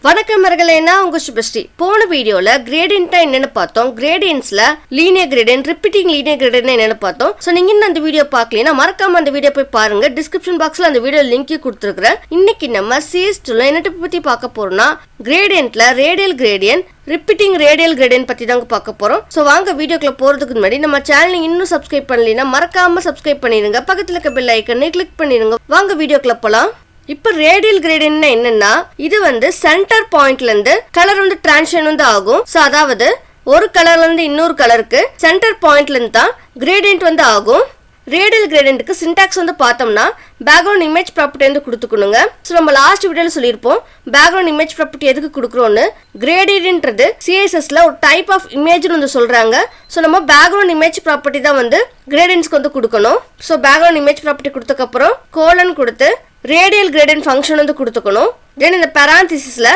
வணக்கம் மர்களே, நான் உங்க சுபஸ்ரீ. போன வீடியோல கிரேடியன்ட்டா என்னன்னு பார்த்தோம். கிரேடியன்ட்ஸ்ல linear gradient, repeating linear gradient என்னன்னு பார்த்தோம். சோ நீங்க இன்னும் அந்த வீடியோ பார்க்கலனா மறக்காம அந்த வீடியோ போய் பாருங்க. டிஸ்கிரிப்ஷன் பாக்ஸ்ல அந்த வீடியோ லிங்க் கொடுத்திருக்கேன். இன்னைக்கு நம்ம CS2ல என்னட்ட பத்தி பார்க்க போறோம்னா கிரேடியன்ட்ல radial gradient, repeating radial gradient பத்தி தாங்க பார்க்க போறோம். சோ வாங்க வீடியோக்குள்ள போறதுக்கு முன்னாடி நம்ம சேனலை இன்னும் சப்ஸ்கிரைப் பண்ணலைனா மறக்காம சப்ஸ்கிரைப் பண்ணிடுங்க. பக்கத்துல இருக்க பெல் ஐகானை கிளிக் பண்ணிடுங்க. வாங்க வீடியோக்குள்ள போலாம். இப்ப ரேடியல் கிரேடியன்ட்னா என்னன்னா, இது சென்டர் பாயிண்ட்ல இருந்து கலர் டிரான்சிஷன் ஆகும். சோ அதாவது ஒரு கலர்ல இருந்து இன்னொரு கலருக்கு சென்டர் பாயிண்ட்ல இருந்து தான் கிரேடியன்ட் ஆகும். ரேடியல் கிரேடியன்ட்க்கு சின்டாக்ஸ் பார்த்தோம்னா பேக்ரவுண்ட் இமேஜ் ப்ராப்பர்ட்டி கொடுத்துக்கணுங்க. சோ நம்ம லாஸ்ட் வீடியோல சொல்லியிருப்போம் பேக்ரவுண்ட் இமேஜ் ப்ராப்பர்ட்டி எதுக்கு கொடுக்குறோம்னு. கிரேடியன்ட்ன்றது CSSல ஒரு டைப் ஆஃப் இமேஜ்னு சொல்றாங்க. சோ நம்ம பேக்ரவுண்ட் இமேஜ் ப்ராப்பர்ட்டி தான் கிரேடியன்ட்ஸ்க்கு கொடுக்கணும். சோ பேக்ரவுண்ட் இமேஜ் ப்ராப்பர்ட்டி கொடுத்ததுக்கு அப்புறம் கோலன் கொடுத்து ரேடியல் கிரேடியன்ட் ஃபங்க்ஷன் கொடுத்துக்கணும். தென் இந்த பேராந்திசிஸ்ல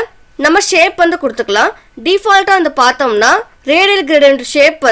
நம்ம ஷேப் கொடுத்துக்கலாம். டிஃபால்ட்டா பார்த்தோம்னா ரேடியல் கிரேடியன்ட் ஷேப்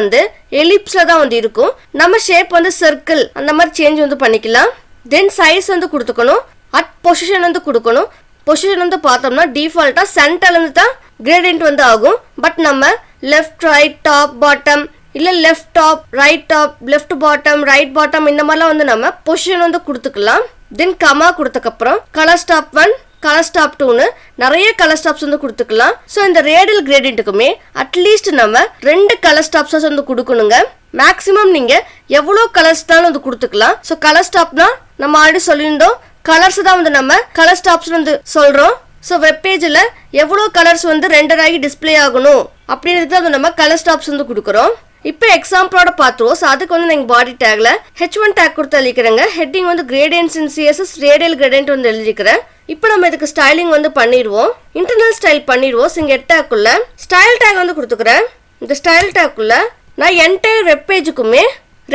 எலிப்ஸ்ல தான் இருக்கும். நம்ம ஷேப் சர்க்கிள் அந்த மாதிரி சேஞ்ச் பண்ணிக்கலாம். தென் சைஸ் கொடுத்துக்கணும். அட் பொசிஷன் கொடுக்கணும். பொசிஷன் பார்த்தோம்னா டிஃபால்ட்டா சென்டர்ல இருந்து தான் கிரேடியன்ட் ஆகும். பட் நம்ம லெஃப்ட் ரைட் டாப் பாட்டம் இல்ல left top right top left bottom right bottom இந்த மாதிரிலாம் நம்ம பொசிஷன் கொடுத்துக்கலாம். தென் கமா கொடுத்ததுக்கு அப்புறம் கலர் ஸ்டாப் 1 கலர் ஸ்டாப் 2னு நிறைய கலர் ஸ்டாப்ஸ் கொடுத்துக்கலாம். ஸோ இந்த ரேடியல் கிரேடியன்ட்டுக்குமே அட்லீஸ்ட் நம்ம 2 கலர் ஸ்டாப்ஸ் கொடுக்கணுங்க. மேக்ஸிமம் நீங்க எவ்வளோ கலர்ஸ் தான் கொடுத்துக்கலாம். ஸோ கலர் ஸ்டாப்னா நம்ம ஆல்ரெடி சொல்லியிருந்தோம், கலர்ஸ் தான் நம்ம கலர் ஸ்டாப்ஸ் சொல்றோம். ஸோ வெப்பேஜில் எவ்வளோ கலர்ஸ் ரெண்டர் ஆகி டிஸ்பிளே ஆகணும் அப்படின்றது நம்ம கலர் ஸ்டாப்ஸ் கொடுக்குறோம். இப்போ எக்ஸாம்பிளோட பார்த்துருவோம். ஸோ அதுக்கு நீங்கள் பாடி டேக்ல H1 டேக் கொடுத்து எழுதிக்கிறேங்க. ஹெட்டிங் கிரேடியன்ட்ஸ் இன் CSS ரேடியல் கிரேடியன்ட் எழுதிக்கிறேன். இப்போ நம்ம இதுக்கு ஸ்டைலிங் பண்ணிடுவோம். இன்டர்னல் ஸ்டைல் பண்ணிடுவோம். இங்கே டேக்குள்ள ஸ்டைல் டேக் கொடுத்துக்கிறேன். இந்த ஸ்டைல் டேக்குள்ள நான் என்டையர் வெப் பேஜுக்குமே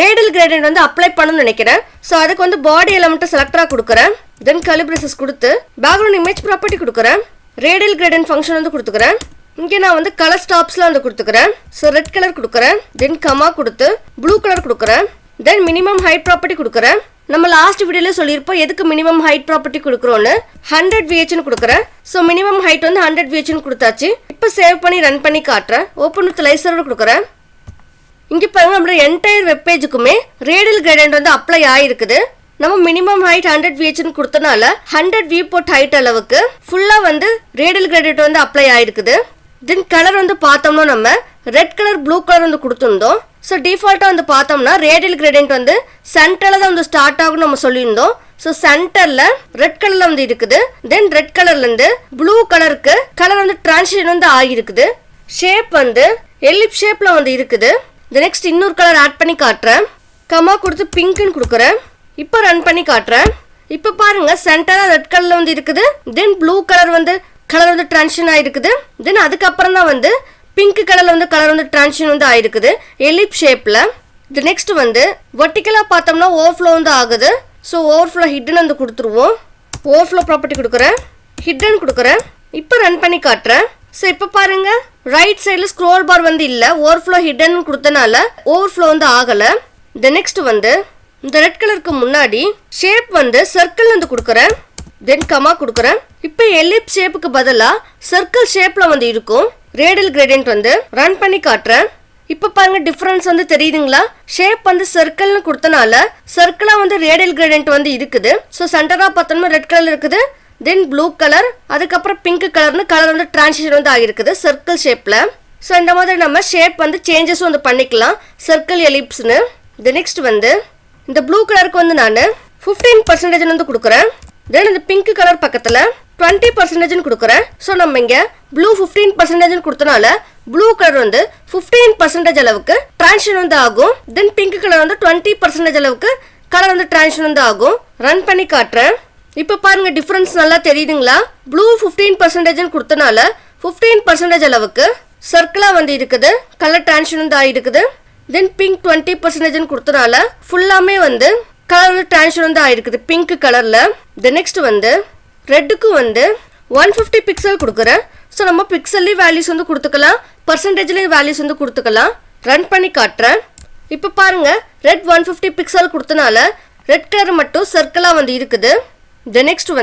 ரேடியல் கிரேடியன்ட் அப்ளை பண்ணணும்னு நினைக்கிறேன். ஸோ அதுக்கு பாடி எலமெண்ட் செலக்டரா கொடுக்குறேன். தென் கலிப்ரேசஸ் கொடுத்து பேக்ரவுண்ட் இமேஜ் ப்ராப்பர்ட்டி கொடுக்குறேன். ரேடியல் கிரேடியன்ட் ஃபங்க்ஷன் கொடுத்துக்கிறேன். இங்கே நான் கலர் ஸ்டாப்ஸ்ல கொடுத்துக்கிறேன். ஸோ ரெட் கலர் கொடுக்குறேன். தென் கமா கொடுத்து ப்ளூ கலர் கொடுக்குறேன். தென் மினிமம் ஹைட் ப்ராப்பர்ட்டி கொடுக்குறேன். நம்ம லாஸ்ட் வீடியோல சொல்லியிருப்போம் எதுக்கு மினிமம் ஹைட் ப்ராப்பர்ட்டி கொடுக்குறோன்னு. 100 VHன்னு கொடுக்குறேன். ஸோ மினிமம் ஹைட் 100 VHன்னு கொடுத்தாச்சு. இப்போ சேவ் பண்ணி ரன் பண்ணி காட்டுறேன். ஓப்பன் வித் லைவ் சர்வர் கொடுக்குறேன். இங்கே பாருங்க நம்ம என்டையர் வெப் பேஜுக்குமே ரேடியல் கிரேடியன்ட் அப்ளை ஆயிருக்குது. நம்ம மினிமம் ஹைட் 100 VHன்னு கொடுத்தனால 100 வியூபோர்ட் ஹைட் அளவுக்கு ஃபுல்லா ரேடியல் கிரேடியன்ட் அப்ளை ஆயிருக்குது. தென் கலர் பார்த்தோம்னா நம்ம ரெட் கலர் ப்ளூ கலர் கொடுத்துருந்தோம். ஸோ டிஃபால்ட்டா பார்த்தோம்னா ரேடியல் கிரேடியன்ட் சென்டர்ல தான் ஸ்டார்ட் ஆகும் நம்ம சொல்லியிருந்தோம். ஸோ சென்டர்ல ரெட் கலர்ல இருக்குது. தென் ரெட் கலர்ல இருந்து ப்ளூ கலருக்கு கலர் டிரான்சிஷன் ஆகிருக்குது. ஷேப் எலிப்ஸ் ஷேப்ல இருக்குது. நெக்ஸ்ட் இன்னொரு கலர் ஆட் பண்ணி காட்டுறேன். கமா கொடுத்து பிங்க்னு கொடுக்குறேன். இப்போ ரன் பண்ணி காட்டுறேன். இப்போ பாருங்க சென்டர் ரெட் கலர்ல இருக்குது. தென் ப்ளூ கலர் கலர் டிரான்சிஷன் ஆயிருக்குது. தென் அதுக்கப்புறம் தான் பிங்க் கலர்ல கலர் டிரான்சிஷன் ஆயிருக்குது எலிப்ஸ் ஷேப்ல. நெக்ஸ்ட் வெர்டிகலா பார்த்தோம்னா ஓவர்ஃப்ளோ ஆகுது. ஸோ ஓவர்ஃப்ளோ ஹிட்டன் கொடுத்துருவோம். ஓவர்ஃப்ளோ ப்ராப்பர்ட்டி கொடுக்குறேன். ஹிட்டன் கொடுக்குறேன். இப்போ ரன் பண்ணி காட்டுறேன். ஸோ இப்போ பாருங்க ரைட் சைடில் ஸ்க்ரோல் பார் இல்லை, ஓவர்ஃப்ளோ ஹிட்டன் கொடுத்தனால ஓவர்ஃப்ளோ ஆகலை. நெக்ஸ்ட் இந்த ரெட் கலருக்கு முன்னாடி ஷேப் சர்க்கிள் கொடுக்குறேன். தென் கமா கொடுக்குறேன். இப்போ எலிப்ஸ் ஷேப்புக்கு பதிலா சர்க்கிள் ஷேப்ல இருக்கும் ரேடியல் கிரேடியன்ட். ரன் பண்ணி காட்டுறேன். இப்போ பாருங்க டிஃபரன்ஸ் தெரியுதுங்களா? ஷேப் சர்க்கிள்னு கொடுத்தனால சர்க்கிளா ரேடியல் கிரேடியன்ட் இருக்குது. ஸோ சென்டரா பார்த்தோம்னா ரெட் கலர் இருக்குது. தென் ப்ளூ கலர், அதுக்கப்புறம் பிங்க் கலர்னு கலர் டிரான்சிஷன் ஆகிருக்குது சர்க்கிள் ஷேப்ல. ஸோ இந்த மாதிரி நம்ம ஷேப் சேஞ்சஸும் பண்ணிக்கலாம் சர்க்கிள் எலிப்ஸ்னு. நெக்ஸ்ட் இந்த ப்ளூ கலருக்கு நான் 15% கொடுக்குறேன். தென் இந்த பிங்க் கலர் பக்கத்துல 20% கொடுக்குறேன். ஸோ நம்ம இங்க ப்ளூ 15% கொடுத்தனால ப்ளூ கலர் 15% அளவுக்கு டிரான்சிஷன் ஆகும். தென் பிங்க் கலர் 20% அளவுக்கு கலர் டிரான்சிஷன் ஆகும். ரன் பண்ணி காட்டுறேன். இப்போ பாருங்க டிஃபரன்ஸ் நல்லா தெரியுதுங்களா? ப்ளூ 15% கொடுத்தனால 15% அளவுக்கு சர்க்கிளா இருக்குது கலர் டிரான்சிஷன் ஆகிருக்குது. தென் பிங்க் 20% கொடுத்தனால ஃபுல்லாமே கலர் டிரான்சிஷன் ஆயிருக்குது பிங்க் கலர்ல. நெக்ஸ்ட் ரெட்டுக்கு 150 பிக்சல் கொடுக்குறேன். ஸோ நம்ம பிக்சல்லையும் வேல்யூஸ் கொடுத்துக்கலாம், பர்சன்டேஜ்லையும் வேல்யூஸ் கொடுத்துக்கலாம். ரன் பண்ணி காட்டுறேன். இப்போ பாருங்க ரெட் 150 பிக்சல் கொடுத்தனால ரெட் கலர் மட்டும் சர்க்கிளா இருக்குது. நெக்ஸ்ட்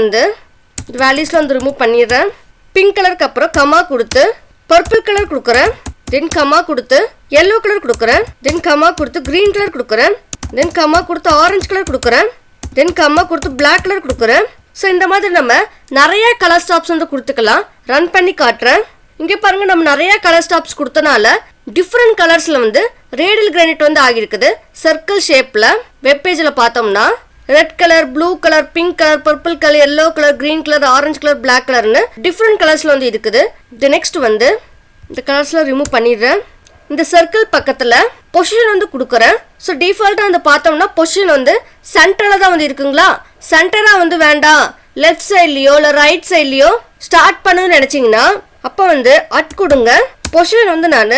வேல்யூஸ்ல ரிமூவ் பண்ணிடுறேன். பிங்க் கலருக்கு அப்புறம் கமா கொடுத்து பர்பிள் கலர் கொடுக்குறேன். தென் கமா கொடுத்து yellow கலர் கொடுக்குறேன். தென் கமா கொடுத்து green கலர் கொடுக்குறேன். தென் கமா கொடுத்து ஆரஞ்சு கலர் கொடுக்குறேன். தென் கமா கொடுத்து black கலர் கொடுக்குறேன். ஸோ இந்த மாதிரி நம்ம நிறைய கலர் ஸ்டாப்ஸ் வந்து கொடுத்துக்கலாம். ரன் பண்ணி காட்டுறேன். இங்கே பாருங்க, நம்ம நிறைய கலர் ஸ்டாப்ஸ் கொடுத்தனால டிஃப்ரெண்ட் கலர்ஸ்ல வந்து ரேடியல் கிரானைட் வந்து ஆகிருக்குது. சர்க்கிள் ஷேப்ல வெப் பேஜ்ல பார்த்தோம்னா red colour, blue colour, pink colour, purple colour, yellow colour, green colour, orange colour, black கலர்னு டிஃப்ரெண்ட் கலர்ஸ்ல வந்து இருக்குது. நெக்ஸ்ட் வந்து இந்த கலர்ஸ்ல ரிமூவ் பண்ணிடுறேன். இந்த சர்க்கிள் பக்கத்துல பொசிஷன் வந்து கொடுக்குறேன். ஸோ டிஃபால்ட்டா வந்து பார்த்தோம்னா பொசிஷன் வந்து சென்டர்ல தான் வந்து இருக்குங்களா. சென்டரா வந்து வேண்டாம், லெஃப்ட் சைட்லயோ இல்லை ரைட் சைட்லயோ ஸ்டார்ட் பண்ணுன்னு நினைச்சீங்கன்னா அப்போ வந்து அட் கொடுங்க. பொசிஷன் வந்து நான்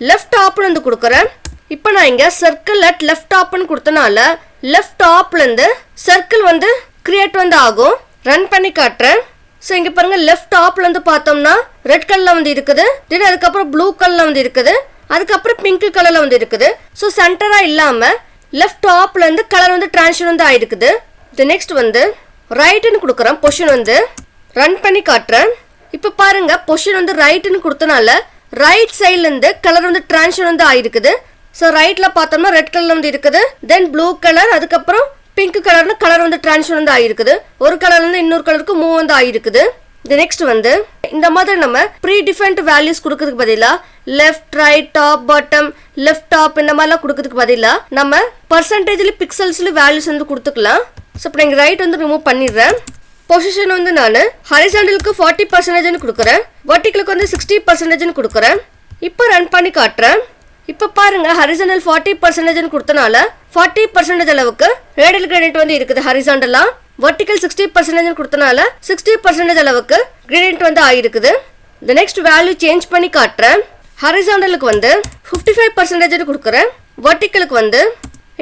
லெஃப்ட் டாப்னு வந்து கொடுக்குறேன். இப்போ நான் இங்கே சர்க்கிள் அட் லெஃப்ட் டாப்னு கொடுத்தனால லெஃப்ட் டாப்லேருந்து சர்க்கிள் வந்து கிரியேட் வந்து ஆகும். ரன் பண்ணி காட்டுறேன். ஸோ இங்கே பாருங்க, லெஃப்ட் டாப்லேருந்து பார்த்தோம்னா ரெட் கலரில் வந்து இருக்குது. தென் அதுக்கப்புறம் ப்ளூ கலரில் வந்து இருக்குது. அதுக்கப்புறம் பிங்க் கலரில் வந்து இருக்குது. ஸோ சென்டராக இல்லாமல் லெஃப்ட் டாப்லேருந்து கலர் வந்து டிரான்ஸ்ஃபர் வந்து ஆகிருக்குது. நெக்ஸ்ட் வந்து ரைட்டுன்னு கொடுக்குறேன். பொசிஷன் வந்து ரன் பண்ணி காட்டுறேன். இப்போ பாருங்க, பொசிஷன் வந்து ரைட்டுன்னு கொடுத்தனால ரைட் சைட்லேருந்து கலர் வந்து டிரான்ஸ்ஃபர் வந்து ஆகிருக்குது. ஸோ ரைட்டில் பார்த்தோம்னா ரெட் கலர் வந்து இருக்குது. தென் ப்ளூ கலர், அதுக்கப்புறம் பிங்க் கலர்னு கலர் வந்து டிரான்ஸ்ஃபர் வந்து ஆகிருக்குது. ஒரு கலர்லேருந்து இன்னொரு கலருக்கு மூவ் வந்து ஆகிருக்குது. நெக்ஸ்ட் வந்து இந்த மாதிரி நம்ம ப்ரீ டிஃபைன்ட் வேல்யூஸ் கொடுக்கறதுக்கு பதிலாக left, right, top, bottom, left top இந்த மாதிரிலாம் கொடுக்கறதுக்கு பதிலாக நம்ம பர்சன்டேஜ்ல பிக்சல்ஸ்ல வேல்யூஸ் வந்து கொடுத்துக்கலாம். ஸோ இப்போ நீங்கள் ரைட் வந்து ரிமூவ் பண்ணிடுறேன். பொசிஷன் வந்து நான் ஹரிசாண்டலுக்கு 40% கொடுக்குறேன். வெர்டிகலுக்கு வந்து 60% கொடுக்குறேன். இப்போ ரன் பண்ணி காட்டுறேன். இப்போ பாருங்க, ஹரிசாண்டல் 40% கொடுத்தனால 40% அளவுக்கு ரேடியல் கிரானைட் வந்து இருக்குது ஹரிசாண்டலா. வெர்டிகல் 60% கொடுத்தனால 60% அளவுக்கு கிரேடியன்ட் வந்து ஆகிருக்குது. நெக்ஸ்ட் வேல்யூ சேஞ்ச் பண்ணி காட்டுறேன். ஹரிசாண்டலுக்கு வந்து 55% கொடுக்குறேன். வெர்டிகலுக்கு வந்து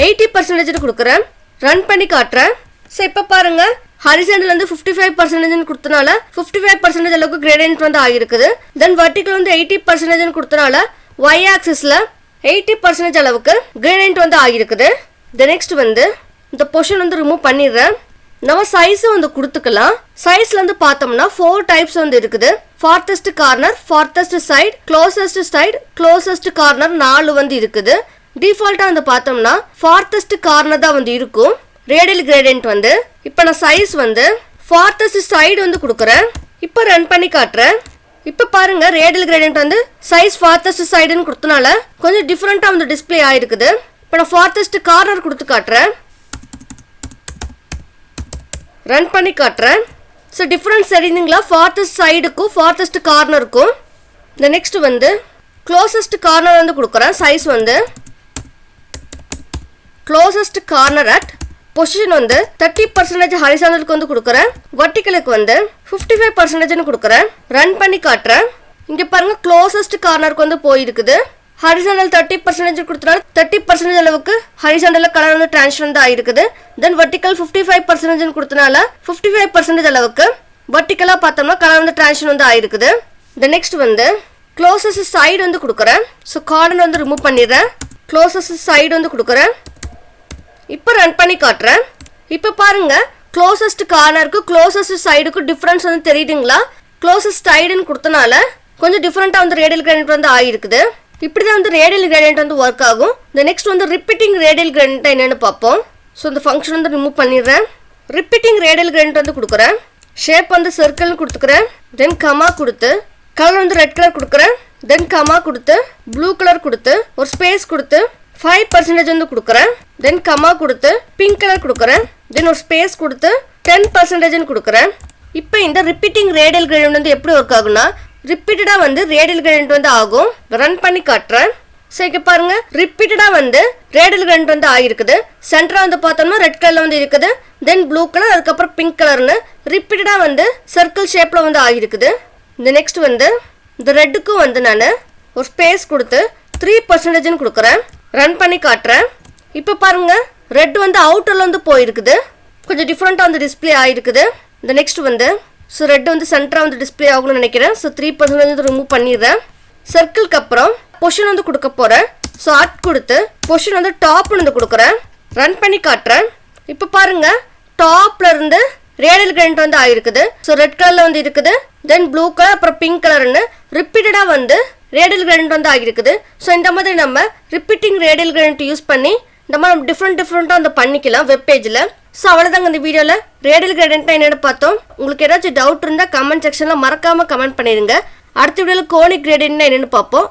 80% கொடுக்குறேன். ரன் பண்ணி காட்டுறேன். ஸோ இப்போ பாருங்க, ஹரிசாண்டல் வந்து 55% கொடுத்தனால 55% அளவுக்கு கிரேடியன்ட் வந்து ஆகிருக்குது. தென் வெர்டிகல் வந்து 80% கொடுத்தனால y ஆக்சிஸ்ல 80% அளவுக்கு கிரேடியன்ட் வந்து ஆகிருக்குது. நெக்ஸ்ட் வந்து இந்த பொசிஷன் வந்து ரிமூவ் பண்ணிடுறேன். நம்ம சைஸும் வந்து கொடுத்துக்கலாம். சைஸ்ல வந்து பார்த்தோம்னா 4 டைப்ஸ் வந்து இருக்குது. farthest corner, farthest side, closest side, closest corner 4 வந்து இருக்குது. டிஃபால்ட்டா வந்து பார்த்தோம்னா farthest corner தான் வந்து இருக்கும் ரேடியல் கிரேடியன்ட் வந்து. இப்போ நான் சைஸ் வந்து farthest side வந்து கொடுக்குறேன். இப்போ ரன் பண்ணி காட்டுறேன். இப்போ பாருங்க, ரேடியல் கிரேடியன்ட் வந்து சைஸ் farthest sideன்னு கொடுத்தனால கொஞ்சம் டிஃப்ரெண்டா வந்து டிஸ்பிளே ஆயிருக்குது. இப்போ நான் farthest corner கொடுத்து காட்டுறேன். ரன் பண்ணி காட்டுறேன். ஸோ டிஃப்ரென்ஸ் தெரியுதுங்களா, farthest சைடுக்கும் farthest கார்னருக்கும். இந்த நெக்ஸ்ட் வந்து க்ளோசஸ்ட் கார்னர் வந்து கொடுக்குறேன். சைஸ் வந்து க்ளோசஸ்ட் கார்னர் அட் பொசிஷன் வந்து 30% ஹரிசாண்டலுக்கு வந்து கொடுக்குறேன். வெர்டிகலுக்கு வந்து 55% கொடுக்குறேன். ரன் பண்ணி காட்டுறேன். இங்கே பாருங்க, க்ளோசஸ்ட் கார்னருக்கு வந்து போயிருக்குது. ஹரிசாண்டல் 30% கொடுத்தனால 30% அளவுக்கு ஹரிசாண்டல்ல கலர் வந்து டிரான்ஸ்ஃபர் வந்து ஆயிருக்குது. தென் வெர்டிகல் 55% கொடுத்தனால 55% அளவுக்கு வெர்டிகலா பார்த்தோம்னா கலர் வந்து டிரான்ஸ்ஃபர் வந்து ஆயிருக்குது. நெக்ஸ்ட் வந்து க்ளோசஸ்ட் சைடு வந்து கொடுக்குறேன். ஸோ கார்னர் வந்து ரிமூவ் பண்ணிடுறேன். க்ளோசஸ்ட் சைடு வந்து கொடுக்குறேன். இப்போ ரன் பண்ணி காட்டுறேன். இப்போ பாருங்க, க்ளோசஸ்ட் கார்னருக்கு க்ளோசஸ்ட் சைடுக்கு டிஃப்ரென்ஸ் வந்து தெரியுதுங்களா. க்ளோசஸ்ட் சைடுன்னு கொடுத்தனால கொஞ்சம் டிஃப்ரெண்டா வந்து ரேடியல் கிரானைட் வந்து ஆகிருக்குது. இப்படிதான் வந்து ரேடியல் கிரானைட் வந்து ஒர்க் ஆகும். நெக்ஸ்ட் வந்து ரிப்பீட்டிங் ரேடியல் கிரானைட் என்னன்னு பார்ப்போம். ஸோ இந்த ஃபங்க்ஷன் வந்து ரிமூவ் பண்ணிடுறேன். ரிப்பீட்டிங் ரேடியல் கிரானைட் வந்து கொடுக்குறேன். ஷேப் வந்து சர்க்கிள்னு கொடுத்துக்கிறேன். தென் கமா கொடுத்து கலர் வந்து ரெட் கலர் கொடுக்குறேன். தென் கமா கொடுத்து ப்ளூ கலர் கொடுத்து ஒரு ஸ்பேஸ் கொடுத்து 5% வந்து கொடுக்குறேன். தென் கமா கொடுத்து பிங்க் கலர் கொடுக்குறேன். தென் ஒரு ஸ்பேஸ் கொடுத்து 10% கொடுக்குறேன். இப்போ இந்த ரிப்பீட்டிங் ரேடியல் கிரானைட் வந்து எப்படி ஒர்க் ஆகும்னா, ரிப்பீட்டடா வந்து ரேடியல் கிரானைட் வந்து ஆகும். ரன் பண்ணி காட்டுறேன். ஸோ இங்கே பாருங்க, ரிப்பீட்டடா வந்து ரேடியல் கிரானைட் வந்து ஆகிருக்குது. சென்டரா வந்து பார்த்தோம்னா ரெட் கலர்ல வந்து இருக்குது. தென் ப்ளூ கலர், அதுக்கப்புறம் பிங்க் கலர்னு ரிப்பீட்டடா வந்து சர்க்கிள் ஷேப்ல வந்து ஆகிருக்குது. இந்த நெக்ஸ்ட் வந்து இந்த ரெட்டுக்கும் வந்து நான் ஒரு ஸ்பேஸ் கொடுத்து 3% கொடுக்குறேன். ரன் பண்ணி காட்டுறேன். இப்போ பாருங்க, ரெட் வந்து அவுட்டர்ல வந்து போயிருக்குது. கொஞ்சம் டிஃப்ரெண்டா வந்து டிஸ்பிளே ஆயிருக்குது. இந்த நெக்ஸ்ட் வந்து ஸோ ரெட் வந்து சென்டரா வந்து டிஸ்பிளே ஆகணும்னு நினைக்கிறேன். ஸோ 3% வந்து ரிமூவ் பண்ணிடுறேன். சர்க்கிள்க்கு அப்புறம் பொசிஷன் வந்து கொடுக்க போறேன். ஸோ அட் கொடுத்து பொசிஷன் வந்து டாப்னு வந்து கொடுக்குறேன். ரன் பண்ணி காட்டுறேன். இப்போ பாருங்க, டாப்ல இருந்து ரேடியல் கிரானைட் வந்து ஆயிருக்குது. ஸோ ரெட் கலர்ல வந்து இருக்குது. தென் ப்ளூ கலர் அப்புறம் பிங்க் கலர்னு ரிப்பீட்டடாக வந்து ரேடியல் கிரேடியன்ட் வந்து ஆகிருக்குது. ஸோ இந்த மாதிரி நம்ம ரிப்பீட்டிங் ரேடியல் கிரேடியன்ட் யூஸ் பண்ணி இந்த மாதிரி நம்ம டிஃப்ரெண்ட்டாக வந்து பண்ணிக்கலாம் வெப் பேஜில். ஸோ அவ்வளோதாங்க இந்த வீடியோவில் ரேடியல் கிரேடியன்ட்னா என்னென்னு பார்த்தோம். உங்களுக்கு ஏதாச்சும் டவுட் இருந்தால் கமெண்ட் செக்ஷனில் மறக்காமல் கமெண்ட் பண்ணிடுங்க. அடுத்த வீடியோவில் கோனிக் கிரேடியன்ட்னா என்னென்னு பார்ப்போம்.